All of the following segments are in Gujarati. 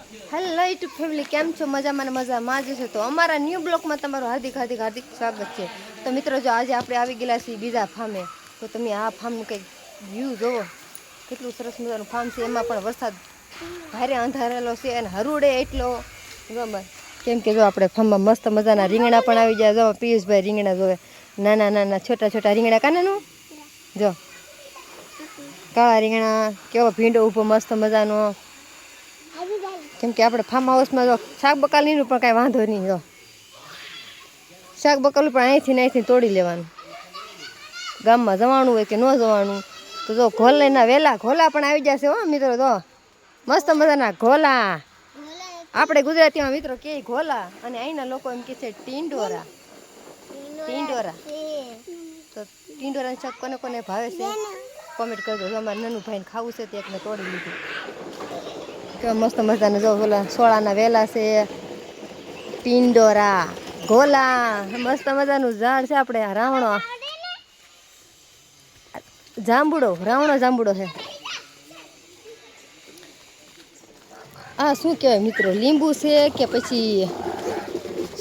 હેલો યુટ્યુબ ફેમિલી, કેમ છો? મજામાં મજામાં જ છે. તો અમારા ન્યૂ બ્લોકમાં તમારું હાર્દિક હાર્દિક હાર્દિક સ્વાગત છે. તો મિત્રો, જો આજે આપણે આવી ગયેલા છીએ બીજા ફાર્મે. તો તમે આ ફાર્મનું કંઈક વ્યૂ જોવો, કેટલું સરસ મજાનું ફાર્મ છે. એમાં પણ વરસાદ ભારે અંધારેલો છે અને હરુડે એટલો ગમે. કેમ કે જો આપણે ફાર્મમાં મસ્ત મજાના રીંગણા પણ આવી જાય. જો પિયુષભાઈ રીંગણા જોવે, નાના નાના છોટા છોટા રીંગણા કાનાનું જો કાળા રીંગણા, કેવો ભીંડો ઊભો મસ્ત મજાનો. કેમ કે આપણે ફાર્મ હાઉસમાં જો શાક બકાલીનું પણ કાંઈ વાંધો નહીં. જો શાક બકાલું પણ અહીંથી તોડી લેવાનું. ગામમાં જવાનું હોય કે ન જવાનું તો જો ઘોલાના વેલા ઘોલા પણ આવી જશે. હો મિત્રો, જો મસ્ત મજાના ઘોલા. આપણે ગુજરાતીમાં મિત્રો કે ઘોલા, અને અહીંના લોકો એમ કહે છે ટીંડોરા. ટીંડોરા. તો ટીંડોરાનું શાક કોને કોને ભાવે છે કોમેન્ટ કરજો. અમારે નાનું ભાઈને ખાવું છે, તે એકને તોડી લીધું. કેવા મસ્ત મજાના જો ઓલા સોળાના વેલા છે, ટીંડોરા, ઘોલા. મસ્ત મજાનું ઝાડ છે. આપણે રાવણો રાવણો જાંબુડો છે. આ શું કહેવાય મિત્રો, લીંબુ છે કે પછી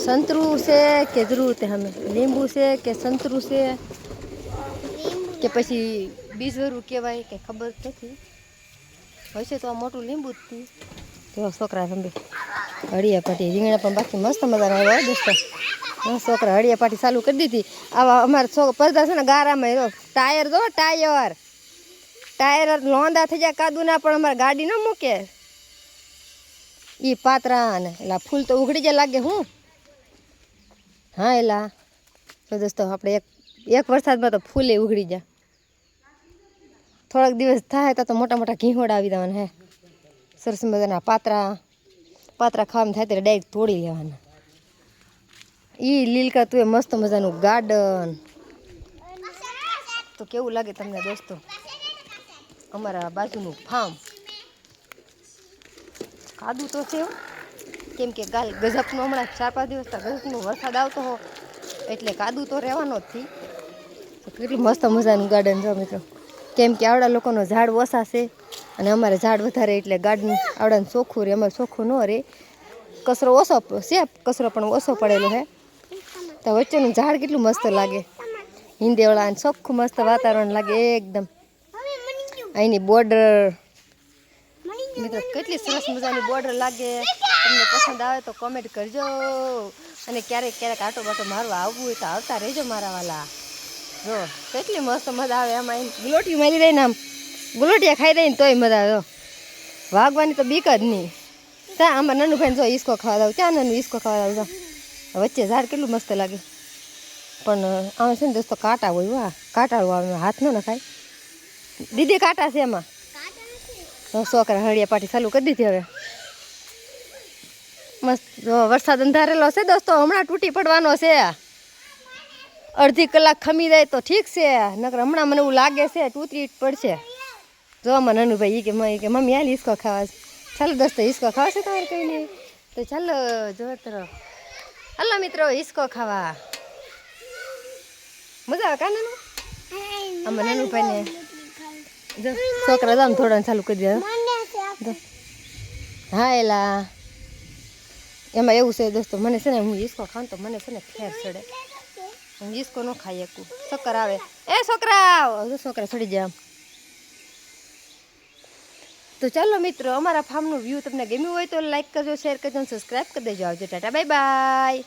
સંતરું છે કે જરૂર તે અમે લીંબુ છે કે સંતરું છે કે પછી બીજવરું કહેવાય કે ખબર નથી. હશે તો આ મોટું લીંબુ જ થી. તો છોકરા રમે હળિયા પાટી. રીંગણા પણ બાકી મસ્ત મજાના આવ્યા દોસ્તો. છોકરા હળિયા પાટી ચાલુ કરી દીધી. આવા અમારા પડદા છે ને ગારામાં ટાયર જો ટાયર લોંદા થઈ જાય કાદુના, પણ અમારે ગાડી ન મૂકે. ઈ પાતરા ને એલા ફૂલ તો ઉઘડી જાય લાગે. હું હા એલા તો દોસ્તો આપણે એક વરસાદમાં તો ફૂલે ઉઘડી જાય. થોડાક દિવસ થાય તો મોટા મોટા ઘીહોડા આવી જવાના. હે સરસ મજાના પાતરા ખાવામાં થાય ત્યારે ડાયરેક્ટ તોડી લેવાના. ઈ લીલકા તું એ મસ્ત મજાનું ગાર્ડન. તો કેવું લાગે તમને દોસ્તો અમારા બાજુનું ફાર્મ? કાદું તો છે, કેમ કે ગાલ ગજબનો હમણાં 4-5 દિવસ ગજબનો વરસાદ આવતો હો, એટલે કાદું તો રહેવાનો જ થી. તો કેટલું મસ્ત મજાનું ગાર્ડન જો મિત્રો. કેમ કે આવડા લોકોનો ઝાડ ઓછા છે અને અમારે ઝાડ વધારે, એટલે ગાર્ડન આવડાને ચોખ્ખું રહે. અમારે ચોખ્ખું ન રહે. કચરો ઓછો છે, કચરો પણ ઓછો પડેલો છે. તો વચ્ચેનું ઝાડ કેટલું મસ્ત લાગે. હિંદેવળા ચોખ્ખું મસ્ત વાતાવરણ લાગે એકદમ. અહીંની બોર્ડર મિત્રો કેટલી સરસ મજાની બોર્ડર લાગે. તમને પસંદ આવે તો કોમેન્ટ કરજો. અને ક્યારેક ક્યારેક આટો બાટો મારવા આવવું હોય તો આવતા રહેજો મારા વાલા. જો કેટલી મસ્ત મજા આવે. એમાં ગુલોટી મારી દઈને આમ ગુલોટિયા ખાઈ દઈને તોય મજા આવે. વાગવાની તો બીક જ નહીં. ત્યાં આમાં નાનું ભાઈને જો ઈસકો ખાવા દઉં, ત્યાં નાનું ઈસકો ખાવા દઉં. વચ્ચે ઝાડ કેટલું મસ્ત લાગે. પણ આમાં છે ને દોસ્તો કાંટા હોય. વાહ, કાંટાળું આવે, હાથ ન નખાય. દીદી કાંટા છે એમાં. છોકરા હળિયા પાટી ચાલુ કરી દીધી. હવે મસ્ત વરસાદ અંધારેલો છે દોસ્તો. હમણાં તૂટી પડવાનો છે. અડધી કલાક ખમી જાય તો ઠીક છે, નકર હમણાં મને એવું લાગે છે તૂટી પડશે. જો આમાં નાનું ભાઈ કે મમ્મી હાલ હિસકો ખાવા છે. ચાલો દોસ્તો હિસકો ખાવા છે તમારે કઈ નહીં તો ચાલો જો તરફ હલો મિત્રો હિસકો ખાવા. મજા આવે કાનાનું. આમાં નાનું ભાઈને જો છોકરા જામ થોડા ચાલુ કરી દે. હા એલા એમાં એવું છે દોસ્તો, મને છે ને હું હિસકો ખાઉં તો મને છે ને ફેર ચડે. હું હિસકો ન ખાઈ શકું, ચક્કર આવે. છોકરા ચડી જાય. તો ચાલો મિત્રો, અમારા ફાર્મનું વ્યૂ તમને ગમ્યું હોય તો લાઈક કરજો, શેર કરજો, સબસ્ક્રાઈબ કરી દેજો. આવજો, ટાટા, બાય બાય.